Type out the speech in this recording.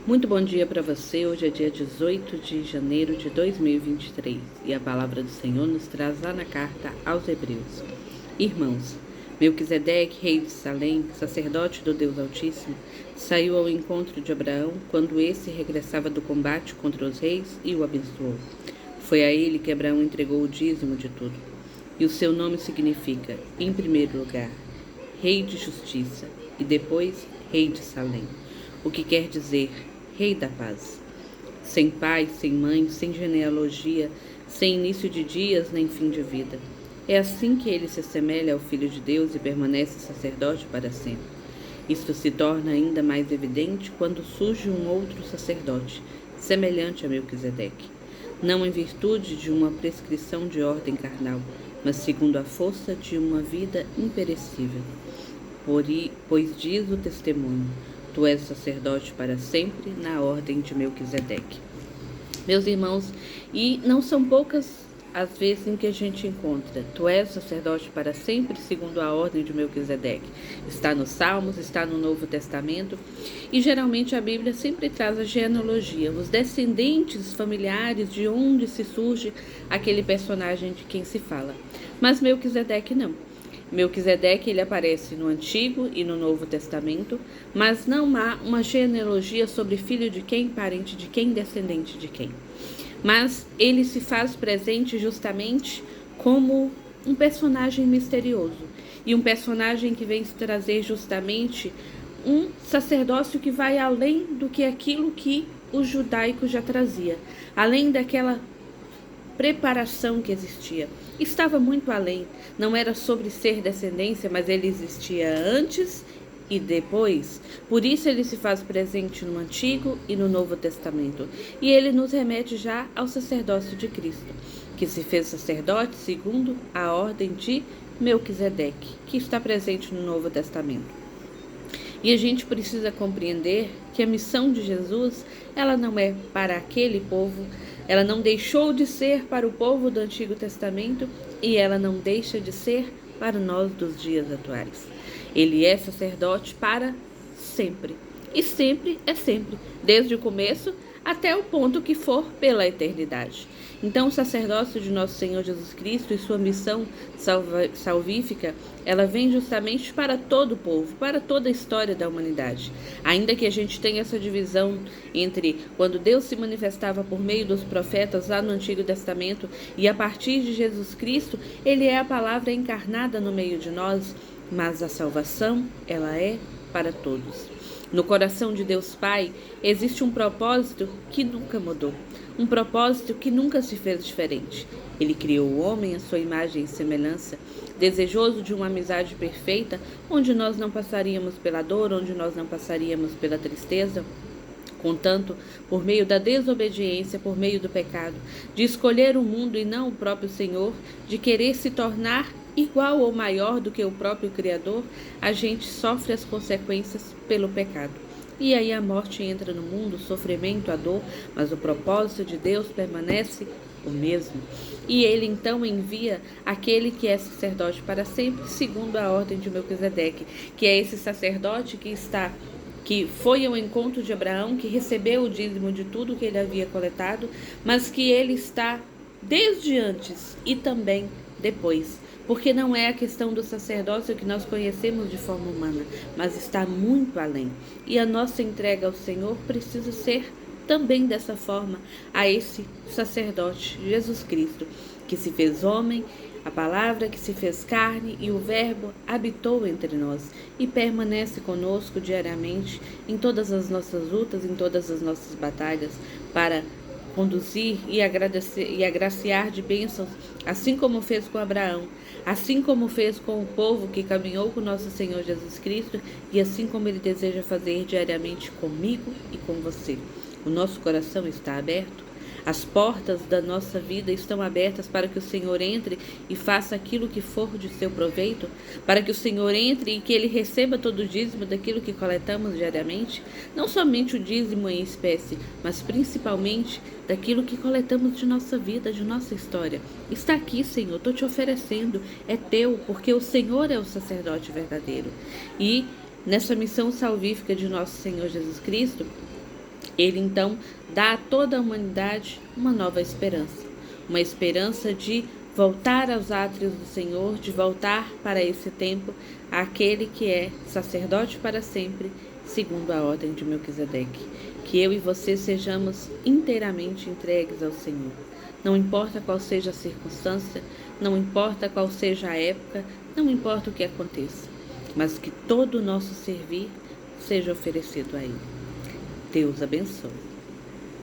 Muito bom dia para você. Hoje é dia 18 de janeiro de 2023 e a palavra do Senhor nos traz lá na carta aos Hebreus. Irmãos, Melquisedeque, rei de Salém, sacerdote do Deus Altíssimo, saiu ao encontro de Abraão quando esse regressava do combate contra os reis e o abençoou. Foi a ele que Abraão entregou o dízimo de tudo. E o seu nome significa, em primeiro lugar, Rei de Justiça e depois Rei de Salém, o que quer dizer Rei da Paz. Sem pai, sem mãe, sem genealogia, sem início de dias nem fim de vida. É assim que ele se assemelha ao Filho de Deus e permanece sacerdote para sempre. Isto se torna ainda mais evidente quando surge um outro sacerdote, semelhante a Melquisedeque, não em virtude de uma prescrição de ordem carnal, mas segundo a força de uma vida imperecível. Pois diz o testemunho: Tu és sacerdote para sempre, na ordem de Melquisedeque. Meus irmãos, e não são poucas as vezes em que a gente encontra Tu és sacerdote para sempre, segundo a ordem de Melquisedeque. Está nos Salmos, está no Novo Testamento, e geralmente a Bíblia sempre traz a genealogia, os descendentes familiares de onde se surge aquele personagem de quem se fala. Mas Melquisedeque não. Melquisedeque ele aparece no Antigo e no Novo Testamento, mas não há uma genealogia sobre filho de quem, parente de quem, descendente de quem. Mas ele se faz presente justamente como um personagem misterioso e um personagem que vem trazer justamente um sacerdócio que vai além do que aquilo que o judaico já trazia, além daquela preparação que existia. Estava muito além, não era sobre ser descendência, mas ele existia antes e depois. Por isso ele se faz presente no Antigo e no Novo Testamento. E ele nos remete já ao sacerdócio de Cristo, que se fez sacerdote segundo a ordem de Melquisedeque, que está presente no Novo Testamento. E a gente precisa compreender que a missão de Jesus, ela não é para aquele povo, ela não deixou de ser para o povo do Antigo Testamento e ela não deixa de ser para nós dos dias atuais. Ele é sacerdote para sempre. E sempre é sempre, desde o começo até o ponto que for pela eternidade. Então, o sacerdócio de nosso Senhor Jesus Cristo e sua missão salvífica, ela vem justamente para todo o povo, para toda a história da humanidade. Ainda que a gente tenha essa divisão entre quando Deus se manifestava por meio dos profetas lá no Antigo Testamento e a partir de Jesus Cristo, ele é a palavra encarnada no meio de nós, mas a salvação, ela é para todos. No coração de Deus Pai existe um propósito que nunca mudou, um propósito que nunca se fez diferente. Ele criou o homem à sua imagem e semelhança, desejoso de uma amizade perfeita, onde nós não passaríamos pela dor, onde nós não passaríamos pela tristeza. Contanto, por meio da desobediência, por meio do pecado, de escolher o mundo e não o próprio Senhor, de querer se tornar igual ou maior do que o próprio Criador, a gente sofre as consequências pelo pecado. E aí a morte entra no mundo, o sofrimento, a dor, mas o propósito de Deus permanece o mesmo. E ele então envia aquele que é sacerdote para sempre, segundo a ordem de Melquisedeque, que é esse sacerdote que foi ao encontro de Abraão, que recebeu o dízimo de tudo que ele havia coletado, mas que ele está desde antes e também depois. Porque não é a questão do sacerdócio que nós conhecemos de forma humana, mas está muito além. E a nossa entrega ao Senhor precisa ser também dessa forma a esse sacerdote, Jesus Cristo, que se fez homem, a palavra que se fez carne e o Verbo habitou entre nós e permanece conosco diariamente em todas as nossas lutas, em todas as nossas batalhas, para conduzir e agraciar de bênçãos, assim como fez com Abraão, assim como fez com o povo que caminhou com nosso Senhor Jesus Cristo e assim como Ele deseja fazer diariamente comigo e com você. O nosso coração está aberto? As portas da nossa vida estão abertas para que o Senhor entre e faça aquilo que for de seu proveito? Para que o Senhor entre e que Ele receba todo o dízimo daquilo que coletamos diariamente? Não somente o dízimo em espécie, mas principalmente daquilo que coletamos de nossa vida, de nossa história. Está aqui, Senhor, estou te oferecendo, é teu, porque o Senhor é o sacerdote verdadeiro. E nessa missão salvífica de nosso Senhor Jesus Cristo, Ele então dá a toda a humanidade uma nova esperança, uma esperança de voltar aos átrios do Senhor, de voltar para esse tempo aquele que é sacerdote para sempre, segundo a ordem de Melquisedeque. Que eu e você sejamos inteiramente entregues ao Senhor. Não importa qual seja a circunstância, não importa qual seja a época, não importa o que aconteça, mas que todo o nosso servir seja oferecido a Ele. Deus abençoe.